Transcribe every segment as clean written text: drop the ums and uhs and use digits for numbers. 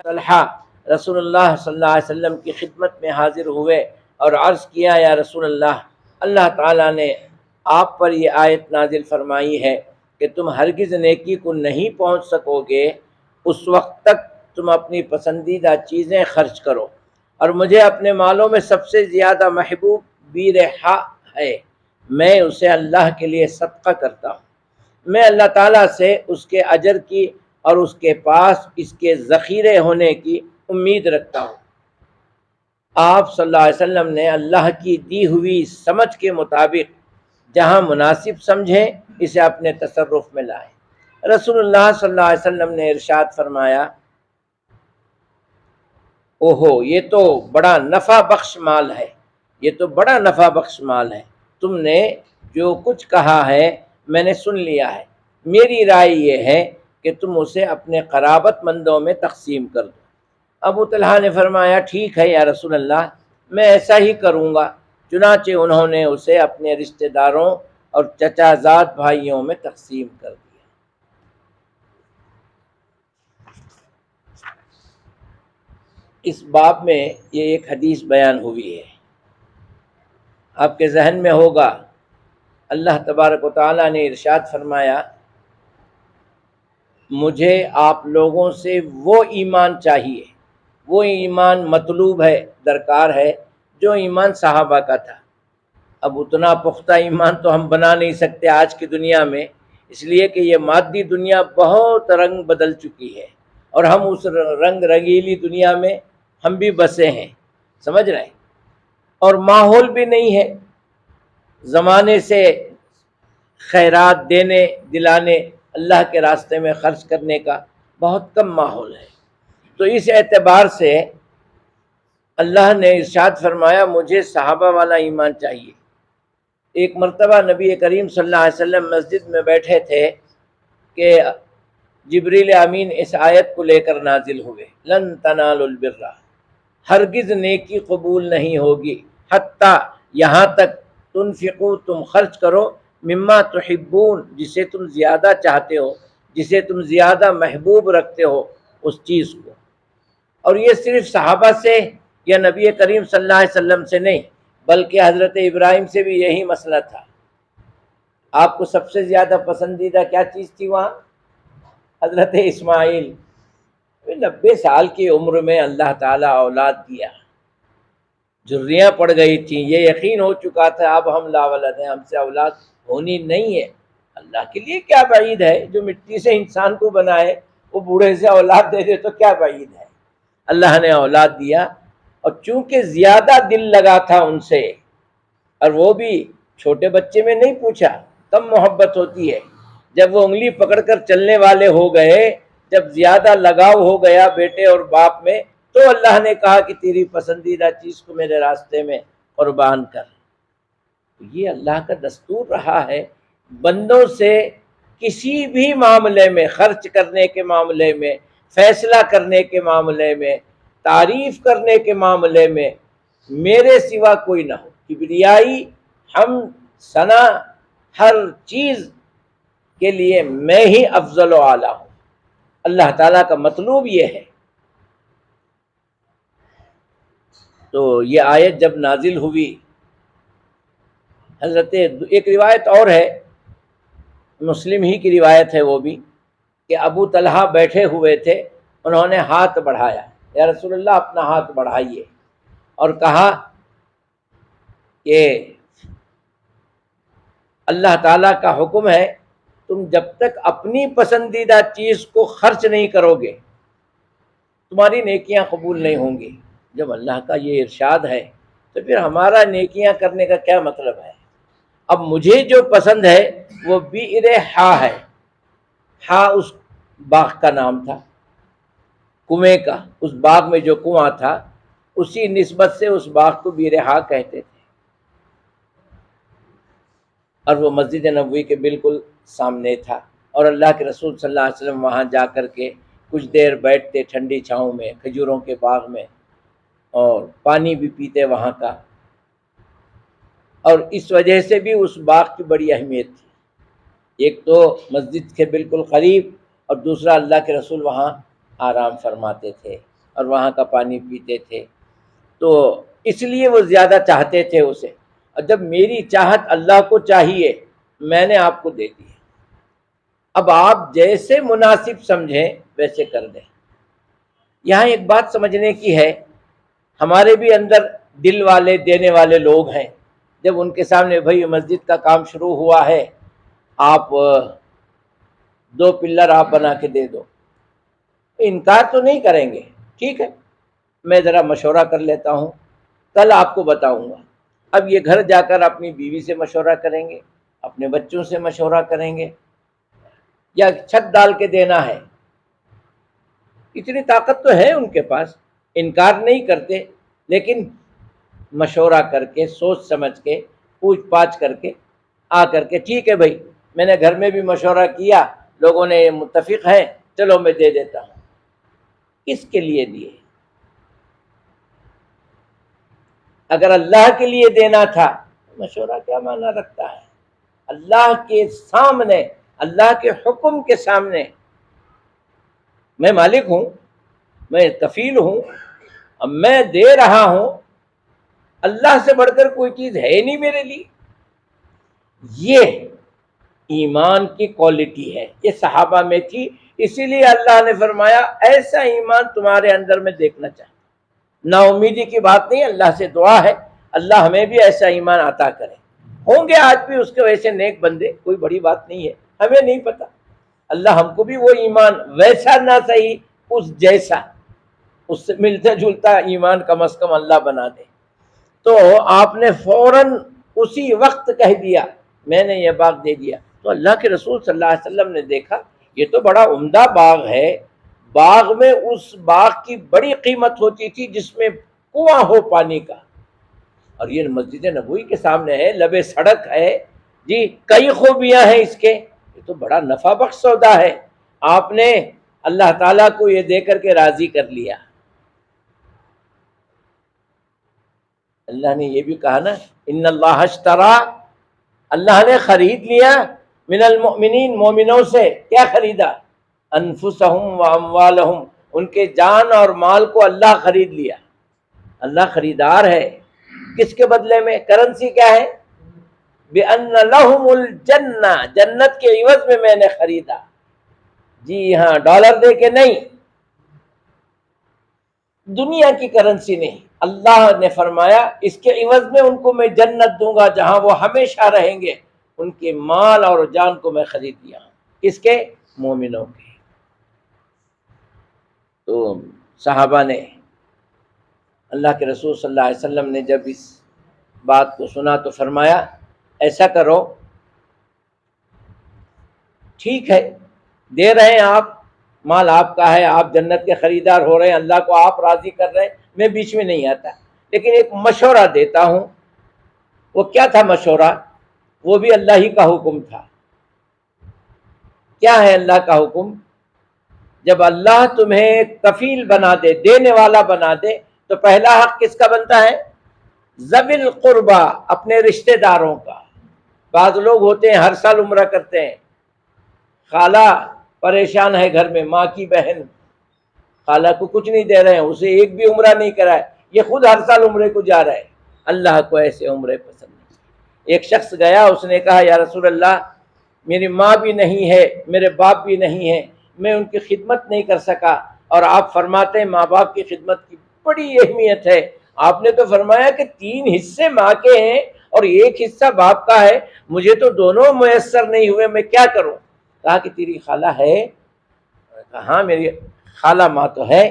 طلحہ رسول اللہ صلی اللہ علیہ وسلم کی خدمت میں حاضر ہوئے اور عرض کیا، یا رسول اللہ، اللہ تعالیٰ نے آپ پر یہ آیت نازل فرمائی ہے کہ تم ہرگز نیکی کو نہیں پہنچ سکو گے اس وقت تک تم اپنی پسندیدہ چیزیں خرچ کرو، اور مجھے اپنے مالوں میں سب سے زیادہ محبوب بیرحا ہے، میں اسے اللہ کے لیے صدقہ کرتا ہوں، میں اللہ تعالیٰ سے اس کے اجر کی اور اس کے پاس اس کے ذخیرے ہونے کی امید رکھتا ہوں۔ آپ صلی اللہ علیہ وسلم نے اللہ کی دی ہوئی سمجھ کے مطابق جہاں مناسب سمجھیں اسے اپنے تصرف میں لائیں۔ رسول اللہ صلی اللہ علیہ وسلم نے ارشاد فرمایا، اوہو یہ تو بڑا نفع بخش مال ہے، یہ تو بڑا نفع بخش مال ہے، تم نے جو کچھ کہا ہے میں نے سن لیا ہے، میری رائے یہ ہے کہ تم اسے اپنے قرابت مندوں میں تقسیم کر دو۔ ابو طلحہ نے فرمایا، ٹھیک ہے یا رسول اللہ، میں ایسا ہی کروں گا۔ چنانچہ انہوں نے اسے اپنے رشتہ داروں اور چچا زاد بھائیوں میں تقسیم کر دیا۔ اس باب میں یہ ایک حدیث بیان ہوئی ہے، آپ کے ذہن میں ہوگا، اللہ تبارک و تعالیٰ نے ارشاد فرمایا، مجھے آپ لوگوں سے وہ ایمان چاہیے، وہ ایمان مطلوب ہے، درکار ہے جو ایمان صحابہ کا تھا۔ اب اتنا پختہ ایمان تو ہم بنا نہیں سکتے آج کی دنیا میں، اس لیے کہ یہ مادی دنیا بہت رنگ بدل چکی ہے، اور ہم اس رنگ رنگیلی دنیا میں ہم بھی بسے ہیں، سمجھ رہے ہیں، اور ماحول بھی نہیں ہے زمانے سے خیرات دینے دلانے، اللہ کے راستے میں خرچ کرنے کا بہت کم ماحول ہے۔ تو اس اعتبار سے اللہ نے ارشاد فرمایا، مجھے صحابہ والا ایمان چاہیے۔ ایک مرتبہ نبی کریم صلی اللہ علیہ وسلم مسجد میں بیٹھے تھے کہ جبریل امین اس آیت کو لے کر نازل ہوئے، لن تنالوا البر، ہرگز نیکی قبول نہیں ہوگی، حتیٰ یہاں تک تنفقوا، تم خرچ کرو، مما تحبون، جسے تم زیادہ چاہتے ہو، جسے تم زیادہ محبوب رکھتے ہو اس چیز کو۔ اور یہ صرف صحابہ سے یا نبی کریم صلی اللہ علیہ وسلم سے نہیں، بلکہ حضرت ابراہیم سے بھی یہی مسئلہ تھا۔ آپ کو سب سے زیادہ پسندیدہ کیا چیز تھی وہاں؟ حضرت اسماعیل۔ 90 سال کی عمر میں اللہ تعالیٰ اولاد دیا، جھریاں پڑ گئی تھیں، یہ یقین ہو چکا تھا اب ہم لا ولد ہیں، ہم سے اولاد ہونی نہیں ہے۔ اللہ کے لیے کیا بعید ہے، جو مٹی سے انسان کو بنائے وہ بوڑھے سے اولاد دے دے تو کیا بعید ہے۔ اللہ نے اولاد دیا، اور چونکہ زیادہ دل لگا تھا ان سے، اور وہ بھی چھوٹے بچے میں نہیں پوچھا، کم محبت ہوتی ہے، جب وہ انگلی پکڑ کر چلنے والے ہو گئے، جب زیادہ لگاؤ ہو گیا بیٹے اور باپ میں، تو اللہ نے کہا کہ تیری پسندیدہ چیز کو میرے راستے میں قربان کر۔ یہ اللہ کا دستور رہا ہے، بندوں سے کسی بھی معاملے میں، خرچ کرنے کے معاملے میں، فیصلہ کرنے کے معاملے میں، تعریف کرنے کے معاملے میں میرے سوا کوئی نہ ہو۔ کبریائی، ہم ثنا، ہر چیز کے لیے میں ہی افضل و اعلیٰ ہوں۔ اللہ تعالیٰ کا مطلوب یہ ہے۔ تو یہ آیت جب نازل ہوئی، حضرت ایک روایت اور ہے، مسلم ہی کی روایت ہے وہ بھی، کہ ابو طلحہ بیٹھے ہوئے تھے، انہوں نے ہاتھ بڑھایا، یا رسول اللہ اپنا ہاتھ بڑھائیے، اور کہا کہ اللہ تعالیٰ کا حکم ہے، تم جب تک اپنی پسندیدہ چیز کو خرچ نہیں کرو گے تمہاری نیکیاں قبول نہیں ہوں گی۔ جب اللہ کا یہ ارشاد ہے تو پھر ہمارا نیکیاں کرنے کا کیا مطلب ہے؟ اب مجھے جو پسند ہے وہ بیرحا ہے، ہا اس باغ کا نام تھا، کنویں کا، اس باغ میں جو کنواں تھا اسی نسبت سے اس باغ کو بیرحا کہتے تھے، اور وہ مسجد نبوی کے بالکل سامنے تھا، اور اللہ کے رسول صلی اللہ علیہ وسلم وہاں جا کر کے کچھ دیر بیٹھتے ٹھنڈی چھاؤں میں، کھجوروں کے باغ میں، اور پانی بھی پیتے وہاں کا، اور اس وجہ سے بھی اس باغ کی بڑی اہمیت تھی، ایک تو مسجد کے بالکل قریب، اور دوسرا اللہ کے رسول وہاں آرام فرماتے تھے اور وہاں کا پانی پیتے تھے، تو اس لیے وہ زیادہ چاہتے تھے اسے، اور جب میری چاہت اللہ کو چاہیے میں نے آپ کو دے دی، اب آپ جیسے مناسب سمجھیں ویسے کر دیں۔ یہاں ایک بات سمجھنے کی ہے، ہمارے بھی اندر دل والے دینے والے لوگ ہیں، جب ان کے سامنے بھائی مسجد کا کام شروع ہوا ہے، آپ 2 پلر آپ بنا کے دے دو، انکار تو نہیں کریں گے، ٹھیک ہے میں ذرا مشورہ کر لیتا ہوں، کل آپ کو بتاؤں گا۔ اب یہ گھر جا کر اپنی بیوی سے مشورہ کریں گے، اپنے بچوں سے مشورہ کریں گے، یا چھت ڈال کے دینا ہے، اتنی طاقت تو ہے ان کے پاس، انکار نہیں کرتے، لیکن مشورہ کر کے سوچ سمجھ کے پوچھ پاچھ کر کے آ کر کے ٹھیک ہے بھائی میں نے گھر میں بھی مشورہ کیا، لوگوں نے متفق ہیں، چلو میں دے دیتا ہوں۔ کس کے لیے دیے؟ اگر اللہ کے لیے دینا تھا مشورہ کیا معنی رکھتا ہے؟ اللہ کے سامنے، اللہ کے حکم کے سامنے، میں مالک ہوں، میں کفیل ہوں، اب میں دے رہا ہوں، اللہ سے بڑھ کر کوئی چیز ہے نہیں میرے لیے۔ یہ ایمان کی کوالٹی ہے، یہ صحابہ میں تھی، اسی لیے اللہ نے فرمایا ایسا ایمان تمہارے اندر میں دیکھنا چاہتا۔ نا امیدی کی بات نہیں، اللہ سے دعا ہے اللہ ہمیں بھی ایسا ایمان عطا کرے۔ ہوں گے آج بھی اس کے ویسے نیک بندے، کوئی بڑی بات نہیں ہے، ہمیں نہیں پتا، اللہ ہم کو بھی وہ ایمان ویسا نہ صحیح اس جیسا، اس سے ملتا جلتا ایمان کم از کم اللہ بنا دے۔ تو آپ نے فوراً اسی وقت کہہ دیا میں نے یہ باغ دے دیا، تو اللہ کے رسول صلی اللہ علیہ وسلم نے دیکھا یہ تو بڑا عمدہ باغ ہے، باغ میں اس باغ کی بڑی قیمت ہوتی تھی جس میں کنواں ہو پانی کا، اور یہ مسجد نبوی کے سامنے ہے، لبے سڑک ہے جی، کئی خوبیاں ہیں اس کے، یہ تو بڑا نفع بخش سودا ہے، آپ نے اللہ تعالیٰ کو یہ دے کر کے راضی کر لیا۔ اللہ نے یہ بھی کہا نا ان اللہ اشترا، اللہ نے خرید لیا من المؤمنین، مومنوں سے کیا خریدا؟ انفسہم و اموالہم، ان کے جان اور مال کو اللہ خرید لیا، اللہ خریدار ہے، کس کے بدلے میں؟ کرنسی کیا ہے؟ بِأَنَّ لَهُمُ الْجَنَّةَ، جنت کے عوض میں نے خریدا، جی ہاں ڈالر دے کے نہیں، دنیا کی کرنسی نہیں، اللہ نے فرمایا اس کے عوض میں ان کو میں جنت دوں گا جہاں وہ ہمیشہ رہیں گے، ان کے مال اور جان کو میں خرید لیا ہوں، کس کے؟ مومنوں کے۔ تو صحابہ نے، اللہ کے رسول صلی اللہ علیہ وسلم نے جب اس بات کو سنا تو فرمایا ایسا کرو، ٹھیک ہے دے رہے ہیں آپ، مال آپ کا ہے، آپ جنت کے خریدار ہو رہے ہیں، اللہ کو آپ راضی کر رہے ہیں، میں بیچ میں نہیں آتا، لیکن ایک مشورہ دیتا ہوں۔ وہ کیا تھا مشورہ؟ وہ بھی اللہ ہی کا حکم تھا۔ کیا ہے اللہ کا حکم؟ جب اللہ تمہیں کفیل بنا دے، دینے والا بنا دے، تو پہلا حق کس کا بنتا ہے؟ ذوی القربہ، اپنے رشتہ داروں کا۔ بعض لوگ ہوتے ہیں ہر سال عمرہ کرتے ہیں، خالہ پریشان ہے گھر میں، ماں کی بہن خالہ کو کچھ نہیں دے رہے ہیں، اسے ایک بھی عمرہ نہیں کرائے، یہ خود ہر سال عمرے کو جا رہا ہے، اللہ کو ایسے عمرے پسند نہیں۔ ایک شخص گیا، اس نے کہا یا رسول اللہ میری ماں بھی نہیں ہے، میرے باپ بھی نہیں ہے، میں ان کی خدمت نہیں کر سکا، اور آپ فرماتے ہیں ماں باپ کی خدمت کی بڑی اہمیت ہے، آپ نے تو فرمایا کہ 3 حصے ماں کے ہیں اور 1 حصہ باپ کا ہے، مجھے تو دونوں میسر نہیں ہوئے، میں کیا کروں؟ کہا کہ تیری خالہ ہے؟ کہا ہاں میری خالہ ماں تو ہے،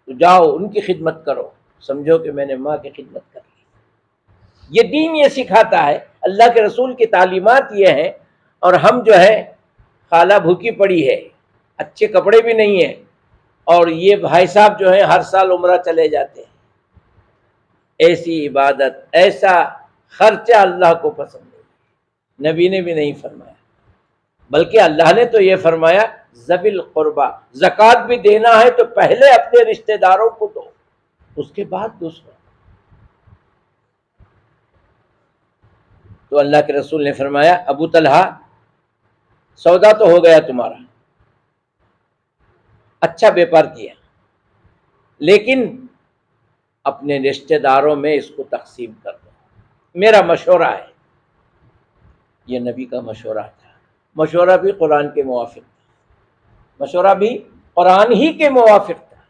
تو جاؤ ان کی خدمت کرو، سمجھو کہ میں نے ماں کی خدمت کر لی۔ یہ دین یہ سکھاتا ہے، اللہ کے رسول کی تعلیمات یہ ہیں، اور ہم جو ہے خالہ بھوکی پڑی ہے، اچھے کپڑے بھی نہیں ہیں، اور یہ بھائی صاحب جو ہیں ہر سال عمرہ چلے جاتے ہیں۔ ایسی عبادت، ایسا خرچہ اللہ کو پسند نہیں، نبی نے بھی نہیں فرمایا، بلکہ اللہ نے تو یہ فرمایا ذوی القربہ، زکوٰۃ بھی دینا ہے تو پہلے اپنے رشتہ داروں کو دو، اس کے بعد دوسروں۔ تو اللہ کے رسول نے فرمایا ابو طلحہ سودا تو ہو گیا تمہارا، اچھا بیپار کیا، لیکن اپنے رشتہ داروں میں اس کو تقسیم کر دو۔ میرا مشورہ ہے، یہ نبی کا مشورہ تھا، مشورہ بھی قرآن کے موافق تھا، مشورہ بھی قرآن ہی کے موافق تھا۔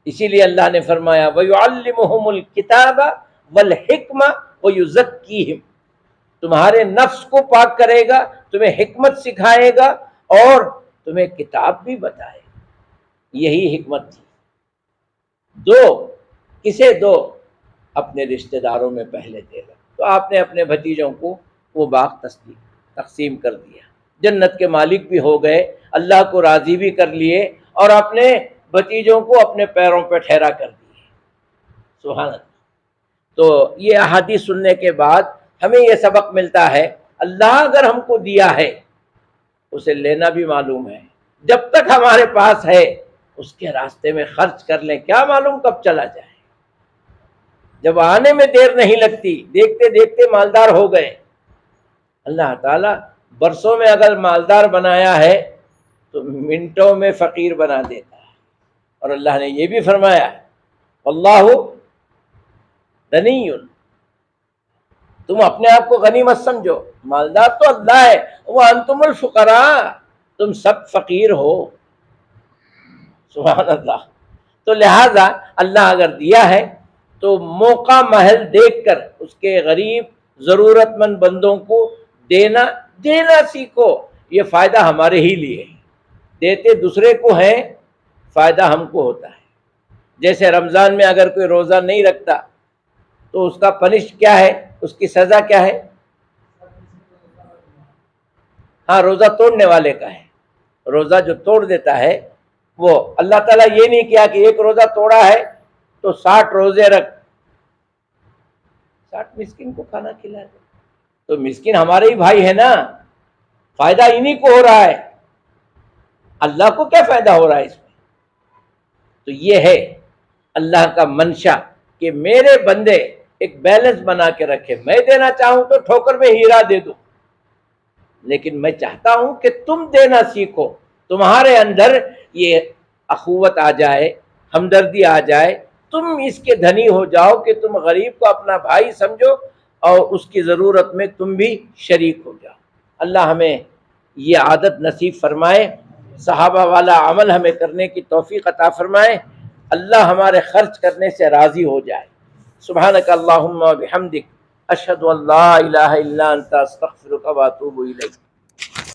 اسی لیے اللہ نے فرمایا وَيُعَلِّمُهُمُ الْكِتَابَ وَالْحِكْمَةَ وَيُزَكِّيهِمْ، تمہارے نفس کو پاک کرے گا، تمہیں حکمت سکھائے گا اور تمہیں کتاب بھی بتائے گا۔ یہی حکمت تھی۔ دو کسے دو؟ اپنے رشتہ داروں میں پہلے دے گا۔ تو آپ نے اپنے بھتیجوں کو وہ باغ تقسیم کر دیا، جنت کے مالک بھی ہو گئے، اللہ کو راضی بھی کر لیے اور اپنے بھتیجوں کو اپنے پیروں پہ ٹھہرا کر دیے۔ سبحان اللہ۔ تو یہ احادیث سننے کے بعد ہمیں یہ سبق ملتا ہے، اللہ اگر ہم کو دیا ہے اسے لینا بھی معلوم ہے، جب تک ہمارے پاس ہے اس کے راستے میں خرچ کر لیں، کیا معلوم کب چلا جائے۔ جب آنے میں دیر نہیں لگتی، دیکھتے دیکھتے مالدار ہو گئے۔ اللہ تعالیٰ برسوں میں اگر مالدار بنایا ہے تو منٹوں میں فقیر بنا دیتا ہے۔ اور اللہ نے یہ بھی فرمایا اللہ غنی، تم اپنے آپ کو غنی مت سمجھو، مالدار تو اللہ ہے، وانتم الفقراء، تم سب فقیر ہو۔ سبحان اللہ۔ تو لہذا اللہ اگر دیا ہے تو موقع محل دیکھ کر اس کے غریب ضرورت مند بندوں کو دینا سیکھو۔ یہ فائدہ ہمارے ہی لیے ہے، دیتے دوسرے کو ہیں، فائدہ ہم کو ہوتا ہے۔ جیسے رمضان میں اگر کوئی روزہ نہیں رکھتا تو اس کا پنش کیا ہے، اس کی سزا کیا ہے؟ ہاں، روزہ توڑنے والے کا ہے۔ روزہ جو توڑ دیتا ہے وہ اللہ تعالیٰ یہ نہیں کیا کہ ایک روزہ توڑا ہے تو 60 روزے رکھ، 60 مسکین کو کھانا کھلا دے۔ تو مسکین ہمارے ہی بھائی ہے نا، فائدہ انہی کو ہو رہا ہے، اللہ کو کیا فائدہ ہو رہا ہے اس میں؟ تو یہ ہے اللہ کا منشا کہ میرے بندے ایک بیلنس بنا کے رکھے۔ میں دینا چاہوں تو ٹھوکر میں ہیرا دے دوں، لیکن میں چاہتا ہوں کہ تم دینا سیکھو، تمہارے اندر یہ اخوت آ جائے، ہمدردی آ جائے، تم اس کے دھنی ہو جاؤ کہ تم غریب کو اپنا بھائی سمجھو اور اس کی ضرورت میں تم بھی شریک ہو جاؤ۔ اللہ ہمیں یہ عادت نصیب فرمائے، صحابہ والا عمل ہمیں کرنے کی توفیق عطا فرمائے، اللہ ہمارے خرچ کرنے سے راضی ہو جائے۔ سبحانک اللہم و بحمدک، اشہد ان لا الہ الا انت، استغفرک و اتوب الیک۔